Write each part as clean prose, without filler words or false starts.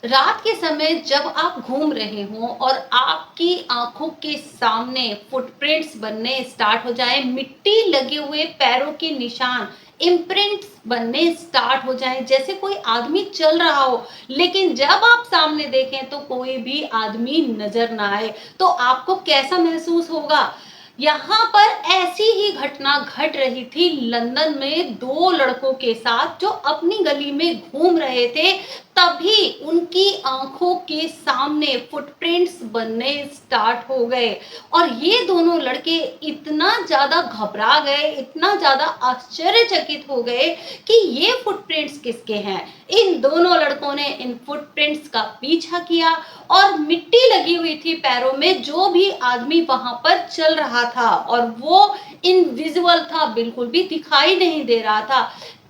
रात के समय जब आप घूम रहे हो और आपकी आंखों के सामने फुटप्रिंट्स बनने स्टार्ट हो जाए, मिट्टी लगे हुए पैरों के निशान, इम्प्रिंट्स बनने स्टार्ट हो जाए, जैसे कोई आदमी चल रहा हो, लेकिन जब आप सामने देखें तो कोई भी आदमी नजर ना आए, तो आपको कैसा महसूस होगा? यहाँ पर ऐसी ही घटना घट रही थी लंदन में दो लड़कों के साथ जो अपनी गली में घूम रहे थे। तभी उनकी आंखों के सामने फुटप्रिंट्स बनने स्टार्ट हो गए और ये दोनों लड़के इतना ज्यादा घबरा गए, इतना ज्यादा आश्चर्यचकित हो गए कि ये फुटप्रिंट्स किसके हैं। इन दोनों लड़कों ने इन फुटप्रिंट्स का पीछा किया और मिट्टी लगी हुई थी पैरों में, जो भी आदमी वहां पर चल रहा था और वो इनविजिबल था, बिल्कुल भी दिखाई नहीं दे रहा था।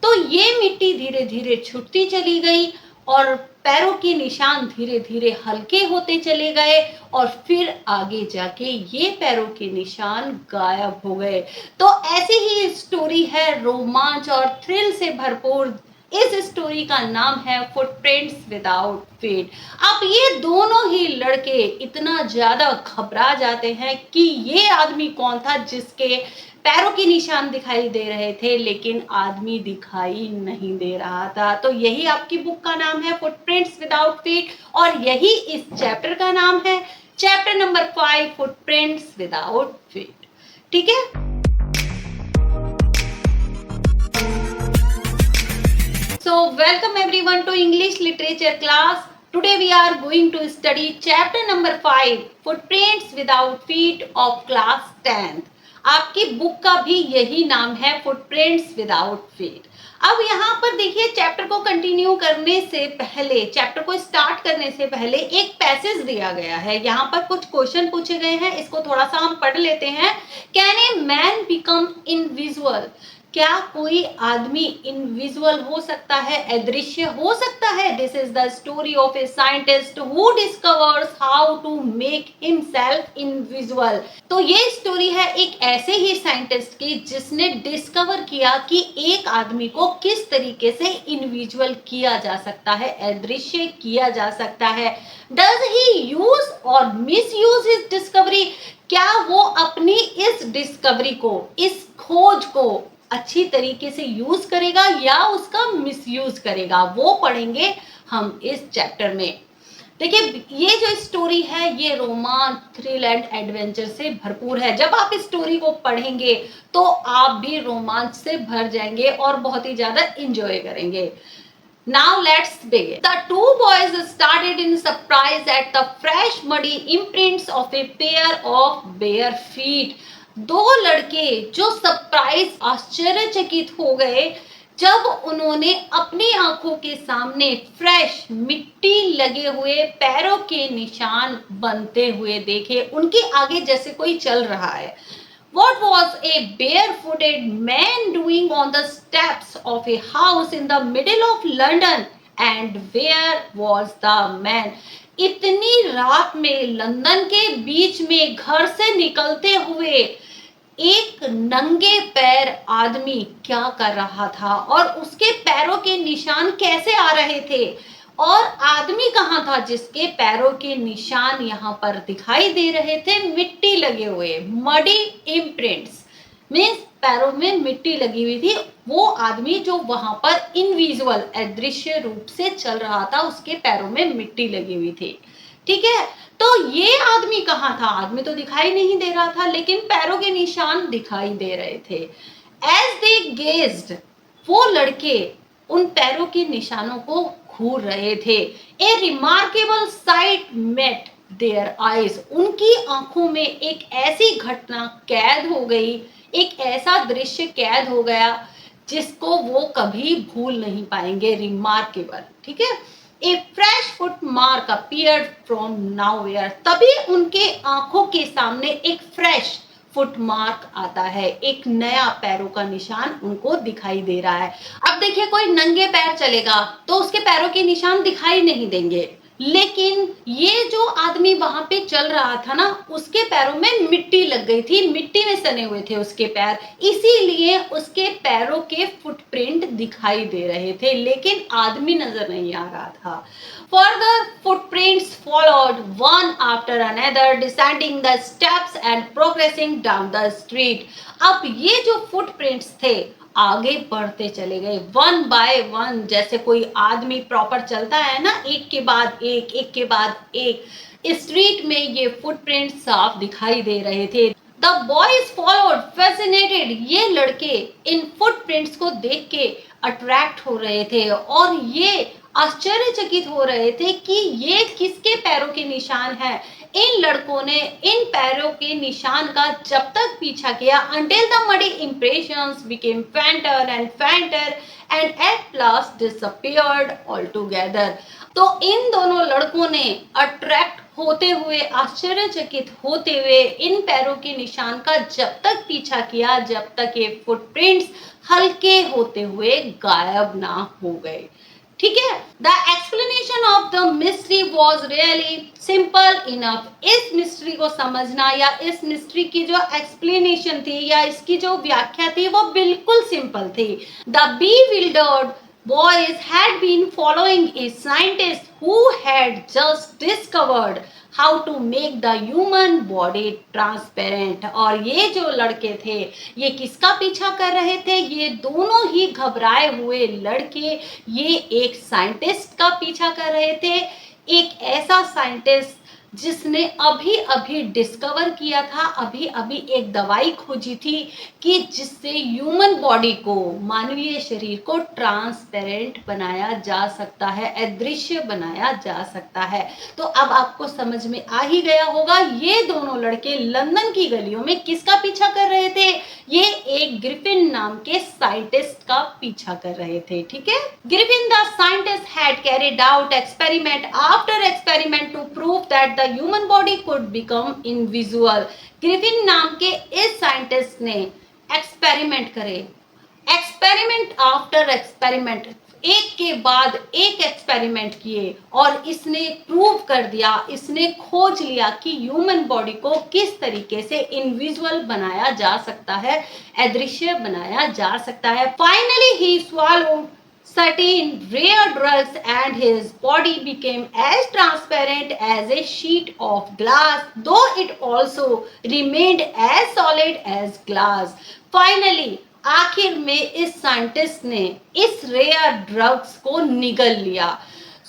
तो ये मिट्टी धीरे धीरे छूटती चली गई और पैरों के निशान धीरे धीरे हल्के होते चले गए और फिर आगे जाके ये पैरों के निशान गायब हो गए। तो ऐसी ही स्टोरी है, रोमांच और थ्रिल से भरपूर। इस स्टोरी का नाम है फुटप्रिंट्स विदाउट फीट। अब ये दोनों ही लड़के इतना ज्यादा घबरा जाते हैं कि ये आदमी कौन था जिसके पैरों के निशान दिखाई दे रहे थे लेकिन आदमी दिखाई नहीं दे रहा था। तो यही आपकी बुक का नाम है, फुटप्रिंट्स विदाउट फीट, और यही इस चैप्टर का नाम है, chapter number 5, footprints without feet. ठीक है। So welcome everyone to English literature class. Today we are going to study chapter number 5, footprints without feet of class 10th. आपकी बुक का भी यही नाम है, फुटप्रिंट्स विदाउट फीट। अब यहाँ पर देखिए, चैप्टर को कंटिन्यू करने से पहले, चैप्टर को स्टार्ट करने से पहले एक पैसेज दिया गया है। यहाँ पर कुछ क्वेश्चन पूछे गए हैं, इसको थोड़ा सा हम पढ़ लेते हैं। Can a man become invisible? क्या कोई आदमी इनविजुअल हो सकता है, अदृश्य हो सकता है? This is the story of a scientist who discovers how to make himself invisible. तो ये स्टोरी है एक ऐसे ही साइंटिस्ट की जिसने डिस्कवर किया कि एक आदमी को किस तरीके से इनविजुअल किया जा सकता है, अदृश्य किया जा सकता है। डज ही यूज और मिस यूज हिज डिस्कवरी? क्या वो अपनी इस डिस्कवरी को, इस खोज को अच्छी तरीके से यूज करेगा या उसका मिसयूज करेगा, वो पढ़ेंगे हम इस चैप्टर में। देखिए, ये जो स्टोरी है ये रोमांच, थ्रिल एंड एडवेंचर से भरपूर है। जब आप इस स्टोरी को पढ़ेंगे तो आप भी रोमांच से भर जाएंगे और बहुत ही ज्यादा इंजॉय करेंगे। Now let's begin. The two boys started in surprise at the fresh muddy imprints of a pair of bare feet. दो लड़के जो सरप्राइज, आश्चर्यचकित हो गए जब उन्होंने अपनी आंखों के सामने फ्रेश मिट्टी लगे हुए पैरों के निशान बनते हुए देखे। उनके आगे जैसे कोई चल रहा है। What was a barefooted man doing on the steps of a house in the middle of London? And where was the man? इतनी रात में लंदन के बीच में घर से निकलते हुए एक नंगे पैर आदमी क्या कर रहा था और उसके पैरों के निशान कैसे आ रहे थे? और आदमी कहाँ था जिसके पैरों के निशान यहाँ पर दिखाई दे रहे थे? मिट्टी लगे हुए, मडी इम्प्रिंट्स, मीन्स पैरों में मिट्टी लगी हुई थी। वो आदमी जो वहां पर इनविजिबल, अदृश्य रूप से चल रहा था, उसके पैरों में मिट्टी लगी हुई थी। ठीक है। तो ये आदमी कहाँ था? आदमी तो दिखाई नहीं दे रहा था लेकिन पैरों के निशान दिखाई दे रहे थे। एज दे गेज्ड, वो लड़के उन पैरों के निशानों को घूर रहे थे। A remarkable sight met their eyes, उनकी आंखों में एक ऐसी घटना कैद हो गई, एक ऐसा दृश्य कैद हो गया जिसको वो कभी भूल नहीं पाएंगे। रिमार्केबल, ठीक है। A fresh foot mark appeared from nowhere, तभी उनके आंखों के सामने एक फ्रेश फुट मार्क आता है, एक नया पैरों का निशान उनको दिखाई दे रहा है। अब देखिए, कोई नंगे पैर चलेगा तो उसके पैरों के निशान दिखाई नहीं देंगे, लेकिन ये जो आदमी वहां पे चल रहा था ना, उसके पैरों में मिट्टी लग गई थी, मिट्टी में सने हुए थे उसके पैर, इसीलिए उसके पैरों के फुटप्रिंट दिखाई दे रहे थे, लेकिन आदमी नजर नहीं आ रहा था। Further footprints followed one after another, descending the steps and progressing down the street. अब ये जो फुटप्रिंट्स थे आगे बढ़ते चले गए, वन बाय वन, जैसे कोई आदमी प्रॉपर चलता है ना, एक के बाद एक, एक के बाद एक, स्ट्रीट में ये फुटप्रिंट साफ दिखाई दे रहे थे। द बॉयज फॉलोड फैसिनेटेड, ये लड़के इन फुटप्रिंट्स को देख के अट्रैक्ट हो रहे थे और ये आश्चर्यचकित हो रहे थे कि ये किसके पैरों के निशान हैं। इन लड़कों ने इन पैरों के निशान का जब तक पीछा किया, until the muddy impressions became fainter and fainter and at last disappeared altogether. तो इन दोनों लड़कों ने अट्रैक्ट होते हुए, आश्चर्यचकित होते हुए इन पैरों के निशान का जब तक पीछा किया, जब तक ये फुटप्रिंट्स हल्के होते हुए गायब ना हो गए। ठीक है, the explanation of the mystery was really simple enough. इस मिस्ट्री को समझना या इस मिस्ट्री की जो एक्सप्लेनेशन थी या इसकी जो व्याख्या थी वो बिल्कुल सिंपल थी। The bewildered boys had been following a scientist who had just discovered how to make the human body transparent। और ये जो लड़के थे ये किसका पीछा कर रहे थे? ये दोनों ही घबराए हुए लड़के ये एक साइंटिस्ट का पीछा कर रहे थे, एक ऐसा साइंटिस्ट जिसने अभी अभी डिस्कवर किया था, अभी अभी एक दवाई खोजी थी कि जिससे ह्यूमन बॉडी को, मानवीय शरीर को ट्रांसपेरेंट बनाया जा सकता है, अदृश्य बनाया जा सकता है। तो अब आपको समझ में आ ही गया होगा ये दोनों लड़के लंदन की गलियों में किसका पीछा कर रहे थे? ये एक ग्रिफिन नाम के साइंटिस्ट का पीछा कर रहे थे। ठीक है, Griffin the scientist had carried out experiment after experiment to prove that the human body could become invisible. Griffin नाम के इस साइंटिस्ट ने एक्सपेरिमेंट करे, एक्सपेरिमेंट आफ्टर एक्सपेरिमेंट, एक के बाद एक एक्सपेरिमेंट किए और इसने प्रूव कर दिया, इसने खोज लिया कि ह्यूमन बॉडी को किस तरीके से इनविजुअल बनाया जा सकता है, अदृश्य बनाया जा सकता है। Finally he swallowed certain rare drugs and his body became as transparent as a sheet of glass, though it also remained as solid as glass. Finally, आखिर में इस साइंटिस्ट ने इस रेयर ड्रग्स को निगल लिया।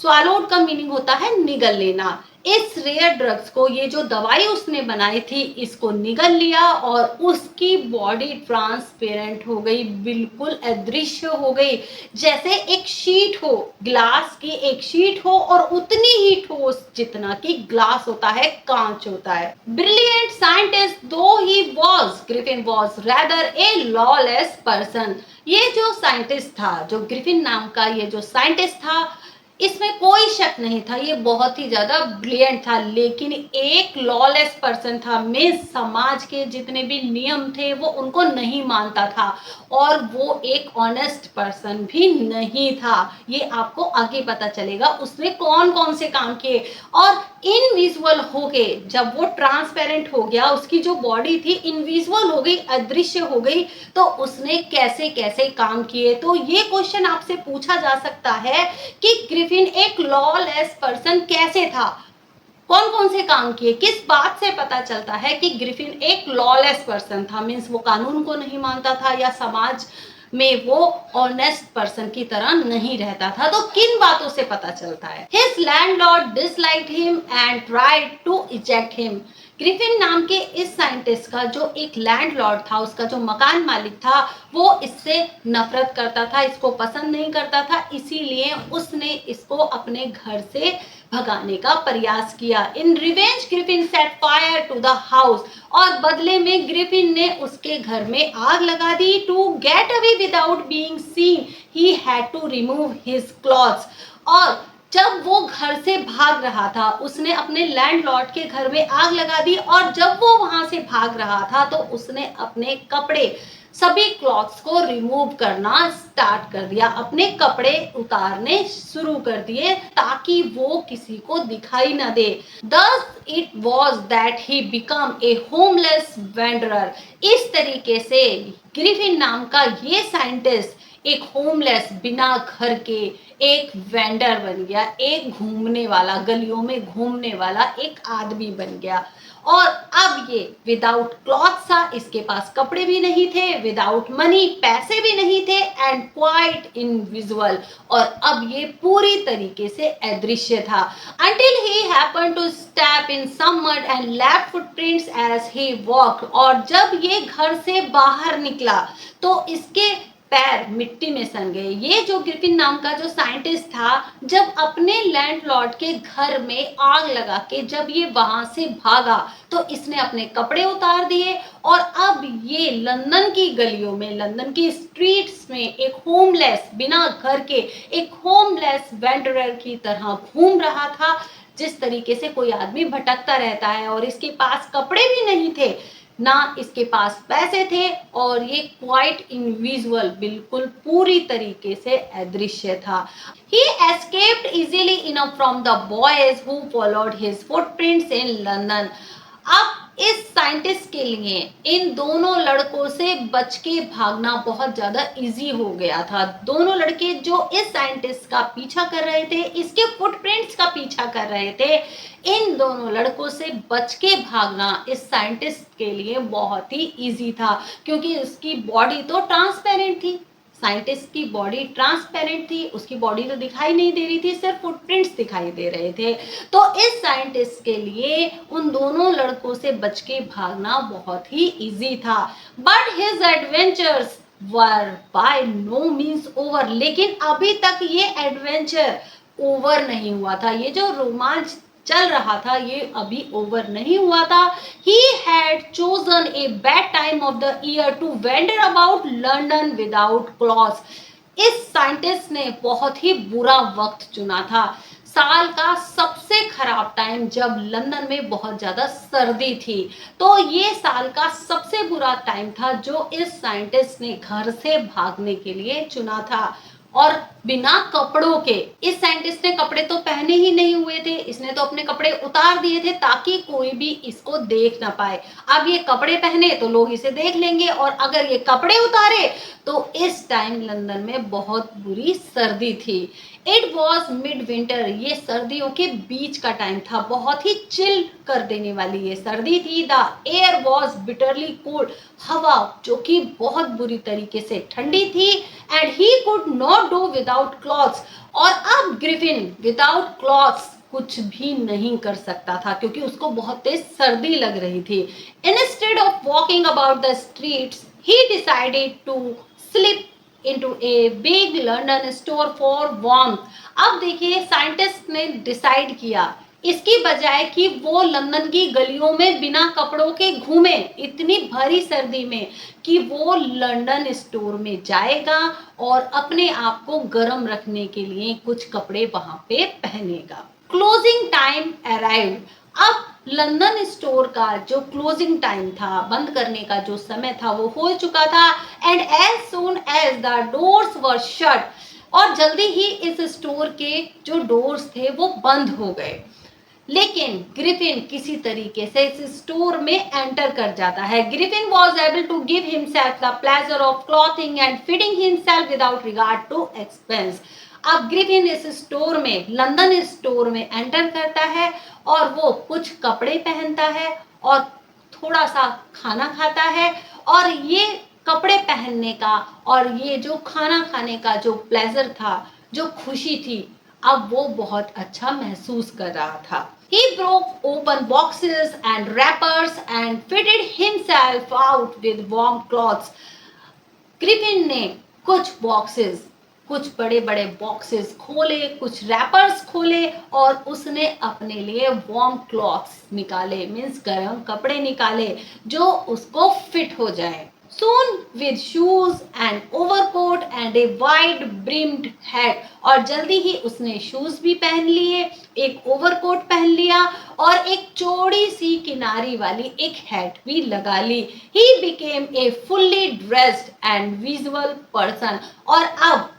स्वालोड का मीनिंग होता है निगल लेना। इस रेयर ड्रग्स को, ये जो दवाई उसने बनाई थी, इसको निगल लिया और उसकी बॉडी ट्रांसपेरेंट हो गई, बिल्कुल अदृश्य हो गई, जैसे एक शीट हो, ग्लास की एक शीट हो और उतनी ही ठोस जितना कि ग्लास होता है, कांच होता है। ब्रिलियंट साइंटिस्ट दो he was, Griffin was rather A lawless person. ये जो साइंटिस्ट था, जो ग्रिफिन नाम का ये जो साइंटिस्ट था, इसमें कोई शक नहीं था, ये बहुत ही ज्यादा ब्रिलियंट था, लेकिन एक लॉलेस पर्सन था। में समाज के जितने भी नियम थे वो उनको नहीं मानता था और वो एक ऑनेस्ट पर्सन भी नहीं था। ये आपको आगे पता चलेगा उसने कौन कौन से काम किए। और इनविजुअल हो गए, जब वो ट्रांसपेरेंट हो गया, उसकी जो बॉडी थी इनविजुअल हो गई, अदृश्य हो गई, तो उसने कैसे कैसे काम किए। तो ये क्वेश्चन आपसे पूछा जा सकता है कि ग्रिफिन एक लॉलेस पर्सन कैसे था, कौन कौन से काम किए। किस बात से पता चलता है कि ग्रिफिन एक लॉलेस पर्सन था? मीन्स वो कानून को नहीं मानता था या समाज में वो ऑनेस्ट पर्सन की तरह नहीं रहता था। तो किन बातों से पता चलता है? His landlord disliked him and tried to eject him. Griffin नाम के इस साइंटिस्ट का जो एक लैंडलॉर्ड था, उसका जो मकान मालिक था, वो इससे नफरत करता था, इसको पसंद नहीं करता था, इसीलिए उसने इसको अपने घर से भगाने का प्रयास किया। In revenge Griffin set fire to the house, और बदले में ग्रिफिन ने उसके घर में आग लगा दी। To get away without being seen he had to remove his clothes. और जब वो घर से भाग रहा था, उसने अपने लैंडलॉर्ड के घर में आग लगा दी और जब वो वहां से भाग रहा था तो उसने अपने कपड़े सभी क्लॉथ्स को रिमूव करना स्टार्ट कर दिया, अपने कपड़े उतारने शुरू कर दिए ताकि वो किसी को दिखाई ना दे। Thus it was that he become a homeless wanderer। इस तरीके से ग्रिफिन नाम का ये साइंटिस्ट एक होमलेस, बिना घर के एक वेंडर बन गया, एक घूमने वाला, गलियों में घूमने वाला एक आदमी बन गया। और अब ये विदाउट क्लॉथ था, इसके पास कपड़े भी नहीं थे, विदाउट मनी, पैसे भी नहीं थे, एंड क्वाइट इनविजिबल, और अब ये पूरी तरीके से अदृश्य था। until he happened to step in some mud and left footprints as he walked। और जब ये घर से बाहर निकला तो इसके पैर मिट्टी में सन गए। ये जो ग्रिफिन नाम का जो साइंटिस्ट था, जब अपने लैंडलॉर्ड के घर में आग लगा के जब ये वहां से भागा तो इसने अपने कपड़े उतार दिए और अब ये लंदन की गलियों में, लंदन की स्ट्रीट्स में एक होमलेस, बिना घर के एक होमलेस वेंडरर की तरह घूम रहा था। जिस तरीके से कोई आदमी भटकता रहता है, और इसके पास कपड़े भी नहीं थे, ना इसके पास पैसे थे, और ये क्वाइट इनविजिबल, बिल्कुल पूरी तरीके से अदृश्य था। He escaped easily enough from the boys who followed his footprints in London। अब इस साइंटिस्ट के लिए इन दोनों लड़कों से बच के भागना बहुत ज्यादा इजी हो गया था। दोनों लड़के जो इस साइंटिस्ट का पीछा कर रहे थे, इसके फुटप्रिंट्स का पीछा कर रहे थे, इन दोनों लड़कों से बच के भागना इस साइंटिस्ट के लिए बहुत ही इजी था, क्योंकि उसकी बॉडी तो ट्रांसपेरेंट थी। साइंटिस्ट की बॉडी ट्रांसपेरेंट थी, उसकी बॉडी तो दिखाई नहीं दे रही थी, सिर्फ फुटप्रिंट्स दिखाई दे रहे थे। तो इस साइंटिस्ट के लिए उन दोनों लड़कों से बच के भागना बहुत ही इजी था। But his adventures were by no means over. लेकिन अभी तक ये एडवेंचर ओवर नहीं हुआ था, ये जो रोमांच चल रहा था ये अभी ओवर नहीं हुआ था। He had chosen a bad time of the year to wander about London without clothes। इस साइंटिस्ट ने बहुत ही बुरा वक्त चुना था, साल का सबसे खराब टाइम, जब लंदन में बहुत ज्यादा सर्दी थी। तो ये साल का सबसे बुरा टाइम था जो इस साइंटिस्ट ने घर से भागने के लिए चुना था, और बिना कपड़ों के। इस साइंटिस्ट ने कपड़े तो पहने ही नहीं हुए थे, इसने तो अपने कपड़े उतार दिए थे ताकि कोई भी इसको देख ना पाए। अब ये कपड़े पहने तो लोग इसे देख लेंगे, और अगर ये कपड़े उतारे तो इस टाइम लंदन में बहुत बुरी सर्दी थी। इट वॉज मिड विंटर, ये सर्दियों के बीच का टाइम था, बहुत ही चिल कर देने वाली ये सर्दी थी। The air was bitterly cold, हवा जो कि बहुत बुरी तरीके से ठंडी थी। And he could not do without clothes, और अब ग्रिफिन विदाउट क्लॉथ्स कुछ भी नहीं कर सकता था, क्योंकि उसको बहुत तेज सर्दी लग रही थी। Instead of walking about the streets he decided to slip into a big London store for warmth। अब देखिए साइंटिस्ट ने डिसाइड किया, इसकी बजाय कि वो लंदन की गलियों में बिना कपड़ों के घूमे इतनी भरी सर्दी में, कि वो लंदन स्टोर में जाएगा और अपने आप को गर्म रखने के लिए कुछ कपड़े वहां पे पहनेगा। Closing time arrived. अब लंदन स्टोर का जो क्लोजिंग टाइम था, बंद करने का जो समय था, वो हो चुका था। And as soon as the doors were shut, और जल्दी ही इस स्टोर के जो डोर्स थे वो बंद हो गए। लेकिन ग्रिफिन किसी तरीके से इस स्टोर में एंटर कर जाता है। Griffin was able to give himself the pleasure of clothing and fitting himself without regard to expense. अब ग्रिफिन इस स्टोर में, लंदन स्टोर में एंटर करता है, और वो कुछ कपड़े पहनता है और थोड़ा सा खाना खाता है, और ये कपड़े पहनने का और ये जो खाना खाने का जो प्लेजर था, जो खुशी थी, अब वो बहुत अच्छा महसूस कर रहा था। He broke open boxes and wrappers and fitted himself out with warm clothes। Griffin ने कुछ बॉक्सेस, कुछ बड़े बड़े बॉक्सेस खोले, कुछ रैपर्स खोले, और उसने अपने लिए वार्म क्लॉथ्स निकाले, मीन्स गर्म कपड़े निकाले जो उसको फिट हो जाए। Soon with shoes and overcoat and a wide brimmed hat, और जल्दी ही उसने शूज भी पहन लिए एक ओवरकोट पहन लिया और एक चौड़ी सी किनारी वाली एक हैट भी लगा ली। He became a fully dressed and visible person. और अब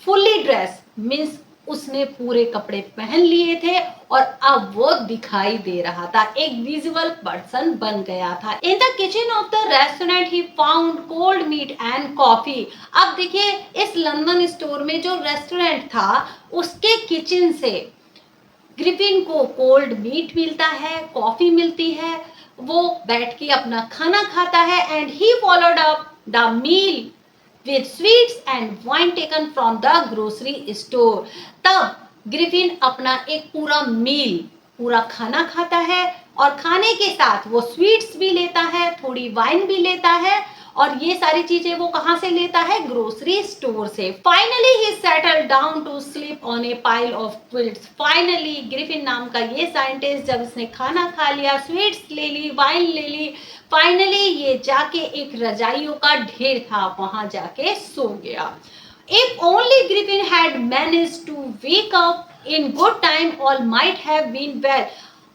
फुल्ली ड्रेस मीन्स उसने पूरे कपड़े पहन लिए थे और अब वो दिखाई दे रहा था, एक विजुअल पर्सन बन गया था। In the kitchen of the restaurant he found cold meat and coffee. अब देखिए इस लंदन स्टोर में जो रेस्टोरेंट था उसके किचन से ग्रिफिन को कोल्ड मीट मिलता है, कॉफी मिलती है, वो बैठ के अपना खाना खाता है। And he followed up the meal with sweets and wine taken from the grocery store। तब ग्रिफिन अपना एक पूरा मील, पूरा खाना खाता है और खाने के साथ वो स्वीट्स भी लेता है, थोड़ी वाइन भी लेता है और ये सारी चीजें वो कहाँ से लेता है? ग्रोसरी स्टोर से। Finally he settled down to sleep on a pile of quilts. Finally Griffin नाम का ये साइंटिस्ट जब इसने खाना खा लिया, स्वीट्स ले ली, वाइन ले ली, फाइनली ये जाके एक रजाइयों का ढेर था वहां जाके सो गया। If only Griffin had managed to wake up in good time, all might have been well।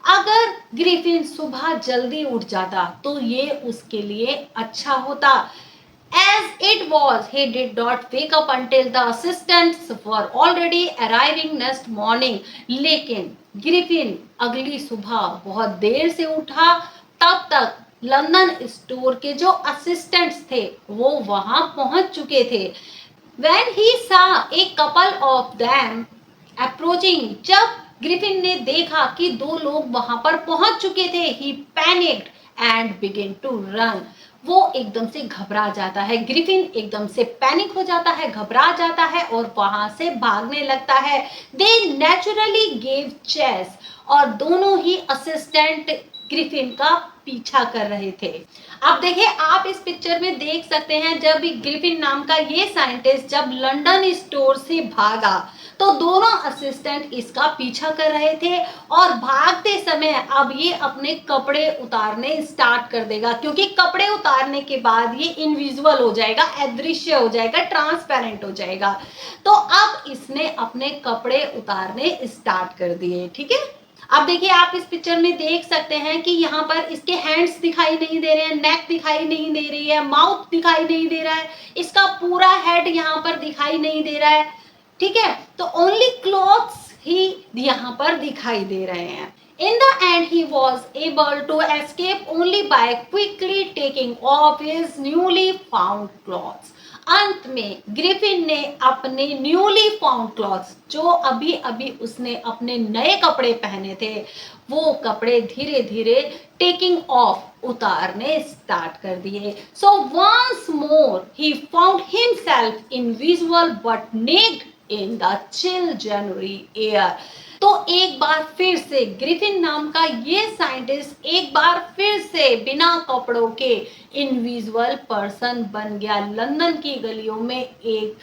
अगर ग्रिफिन सुबह जल्दी उठ जाता तो ये उसके लिए अच्छा होता। As it was, he did not wake up until the assistants were already arriving next morning। लेकिन ग्रिफिन अगली सुबह बहुत देर से उठा, तब तक लंदन स्टोर के जो असिस्टेंट्स थे वो वहां पहुंच चुके थे। When he saw a couple of them approaching, जब ग्रिफिन ने देखा कि दो लोग वहां पर पहुंच चुके थे, he panicked and began to run। वो एकदम से घबरा जाता है, ग्रिफिन एकदम से पैनिक हो जाता है, घबरा जाता है और वहां से भागने लगता है। They naturally gave chase और दोनों ही असिस्टेंट ग्रिफिन का पीछा कर रहे थे। अब देखिए आप इस पिक्चर में देख सकते हैं जब ग्रिफिन नाम का ये साइंटिस्ट जब लंदन स्टोर से भागा तो दोनों असिस्टेंट इसका पीछा कर रहे थे और भागते समय अब ये अपने कपड़े उतारने स्टार्ट कर देगा, क्योंकि कपड़े उतारने के बाद ये इनविजिबल हो जाएगा, अदृश्य हो जाएगा, ट्रांसपेरेंट हो जाएगा। तो अब इसने अपने कपड़े उतारने स्टार्ट कर दिए। ठीक है, अब देखिए आप इस पिक्चर में देख सकते हैं कि यहाँ पर इसके हैंड्स दिखाई नहीं दे रहे हैं, नेक दिखाई नहीं दे रही है, माउथ दिखाई नहीं दे रहा है, इसका पूरा हेड यहाँ पर दिखाई नहीं दे रहा है। ठीक है, तो ओनली क्लॉथ्स ही यहाँ पर दिखाई दे रहे हैं। In the end, he was able to escape only by quickly taking off his newly found clothes। अंत में ग्रिफिन ने अपने न्यूली फाउंड क्लॉथ्स, जो अभी अभी उसने अपने नए कपड़े पहने थे, वो कपड़े धीरे धीरे टेकिंग ऑफ, उतारने स्टार्ट कर दिए। So once more he found himself invisible but naked in the chill January air. तो एक बार फिर से ग्रिफिन नाम का ये साइंटिस्ट एक बार फिर से बिना कपड़ों के इनविजिबल पर्सन बन गया। लंदन की गलियों में एक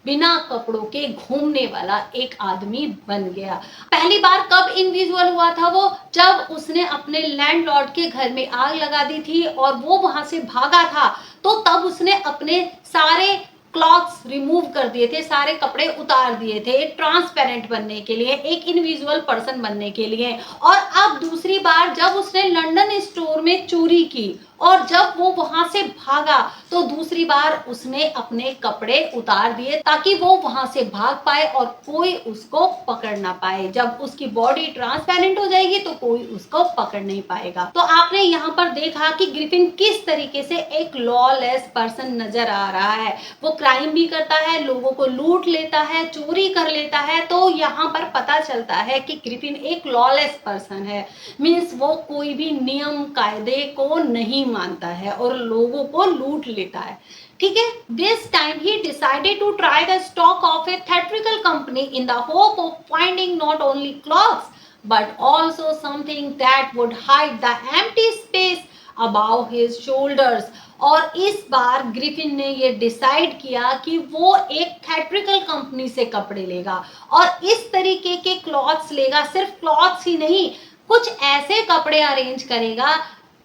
बिना कपड़ों के घूमने वाला एक आदमी बन गया। पहली बार कब इनविजिबल हुआ था वो? जब उसने अपने लैंडलॉर्ड के घर में आग लगा दी थी और वो वहां से भागा था, तो तब उसने अपने सारे क्लॉथ्स रिमूव कर दिए थे, सारे कपड़े उतार दिए थे ट्रांसपेरेंट बनने के लिए, एक इनविजिबल पर्सन बनने के लिए। और अब दूसरी बार जब उसने लंदन स्टोर में चोरी की और जब वो वहां से भागा तो दूसरी बार उसने अपने कपड़े उतार दिए ताकि वो वहां से भाग पाए और कोई उसको पकड़ ना पाए। जब उसकी बॉडी ट्रांसपेरेंट हो जाएगी तो कोई उसको पकड़ नहीं पाएगा। तो आपने यहाँ पर देखा कि ग्रिफिन किस तरीके से एक लॉलेस पर्सन नजर आ रहा है। वो क्राइम भी करता है, लोगों को लूट लेता है, चोरी कर लेता है। तो यहाँ पर पता चलता है कि ग्रिफिन एक लॉलेस पर्सन है, मीन्स वो कोई भी नियम कायदे को नहीं मानता है और लोगों को लूट लेता है। ठीक है, this time he decided to try the stock of a theatrical company in the hope of finding not only clothes but also something that would hide the empty space above his shoulders. और इस बार Griffin ने ये decide किया कि वो एक theatrical company से कपड़े लेगा और इस तरीके के क्लॉथ्स लेगा। सिर्फ क्लॉथ्स ही नहीं, कुछ ऐसे कपड़े अरेंज करेगा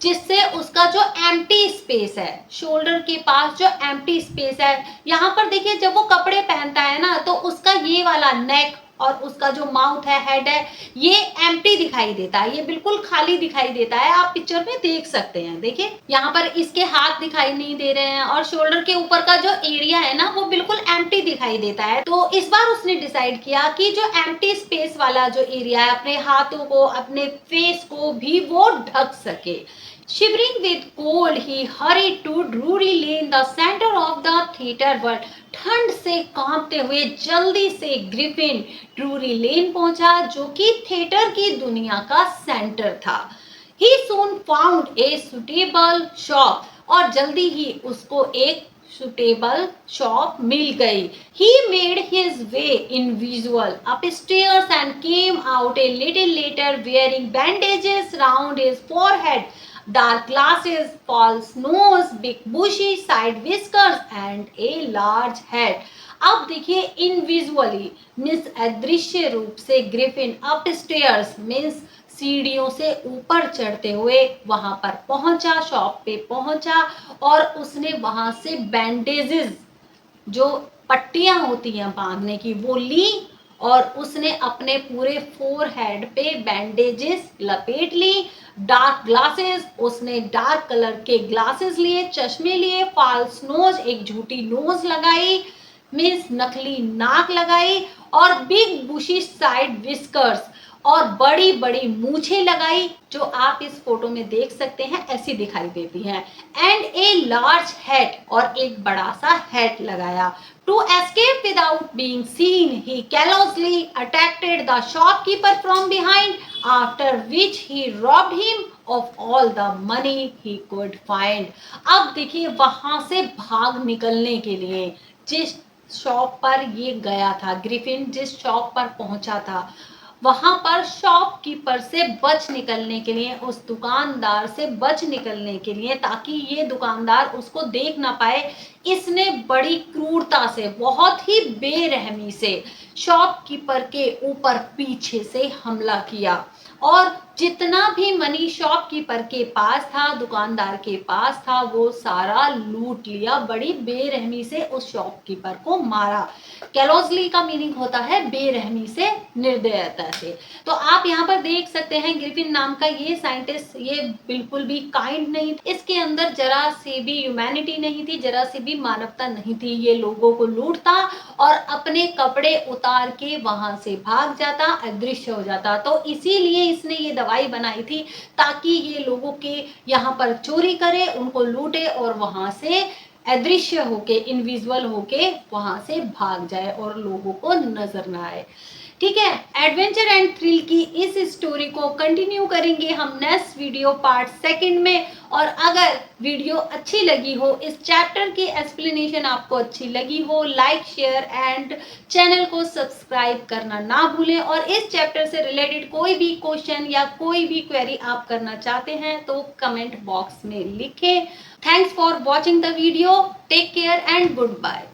जिससे उसका जो एम्प्टी स्पेस है, शोल्डर के पास जो एम्प्टी स्पेस है, यहाँ पर देखिए जब वो कपड़े पहनता है ना तो उसका ये वाला नेक और उसका जो माउथ है, हेड है, ये एम्प्टी दिखाई देता है, ये बिल्कुल खाली दिखाई देता है। आप पिक्चर में देख सकते हैं, देखिए यहाँ पर इसके हाथ दिखाई नहीं दे रहे हैं और शोल्डर के ऊपर का जो एरिया है ना, वो बिल्कुल एम्प्टी दिखाई देता है। तो इस बार उसने डिसाइड किया कि जो एम्प्टी स्पेस वाला जो एरिया है, अपने हाथों को, अपने फेस को भी वो ढक सके। Shivering with cold, he hurried to Drury Lane, the center of the theatre world. ठंड से कांपते हुए जल्दी से ग्रिफिन ड्रूरी लेन पहुंचा, जो कि थिएटर की दुनिया का सेंटर था। He soon found a suitable shop, और जल्दी ही उसको एक suitable shop मिल गई। He made his way invisible upstairs and came out a little later wearing bandages round his forehead, dark glasses, false nose, big bushy side whiskers and a large hat. अब देखिए इनविजुअली means अदृश्य रूप से Griffin upstairs means सीढ़ियों से ऊपर चढ़ते हुए वहां पर पहुंचा, शॉप पे पहुंचा और उसने वहां से बैंडेजेस, जो पट्टियां होती हैं बांधने की, वो ली और उसने अपने पूरे फोरहेड पे बैंडेजेस लपेट ली। डार्क ग्लासेस, उसने डार्क कलर के ग्लासेस लिए, चश्मे लिए। फॉल्स नोज, एक झूठी नोज लगाई मीन्स नकली नाक लगाई। और बिग बुशी साइड विस्कर्स, और बड़ी बड़ी मूछें लगाई, जो आप इस फोटो में देख सकते हैं ऐसी दिखाई देती हैं। एंड ए लार्ज हैट, और एक बड़ा सा हैट लगाया। To escape without being seen, he carelessly attacked the shopkeeper from behind, after which he robbed him of all the money he could find. अब देखिए वहां से भाग निकलने के लिए जिस शॉप पर ये गया था, ग्रिफिन जिस शॉप पर पहुंचा था, वहां पर शॉपकीपर से बच निकलने के लिए, उस दुकानदार से बच निकलने के लिए, ताकि ये दुकानदार उसको देख ना पाए, इसने बड़ी क्रूरता से, बहुत ही बेरहमी से शॉपकीपर के ऊपर पीछे से हमला किया और जितना भी मनी शॉपकीपर के पास था, दुकानदार के पास था, वो सारा लूट लिया। बड़ी बेरहमी से उस शॉपकीपर को मारा। कैलोजली का मीनिंग होता है बेरहमी से, निर्दयता से। तो आप यहाँ पर देख सकते हैं ग्रिफिन नाम का ये साइंटिस्ट, ये बिल्कुल भी काइंड नहीं, इसके अंदर जरा सी भी ह्यूमैनिटी नहीं थी, जरा सी भी मानवता नहीं थी। ये लोगों को लूटता और अपने कपड़े उतार के वहां से भाग जाता, अदृश्य हो जाता। तो इसीलिए इसने ये दवाई बनाई थी, ताकि ये लोगों के यहाँ पर चोरी करे, उनको लूटे और वहां से अदृश्य होके, इनविजिबल होके वहां से भाग जाए और लोगों को नजर ना आए। ठीक है, एडवेंचर एंड थ्रिल की इस स्टोरी को कंटिन्यू करेंगे हम नेक्स्ट वीडियो पार्ट सेकंड में। और अगर वीडियो अच्छी लगी हो, इस चैप्टर की एक्सप्लेनेशन आपको अच्छी लगी हो, लाइक शेयर एंड चैनल को सब्सक्राइब करना ना भूलें। और इस चैप्टर से रिलेटेड कोई भी क्वेश्चन या कोई भी क्वेरी आप करना चाहते हैं तो कमेंट बॉक्स में लिखें। Thanks for watching the video, take care and good bye.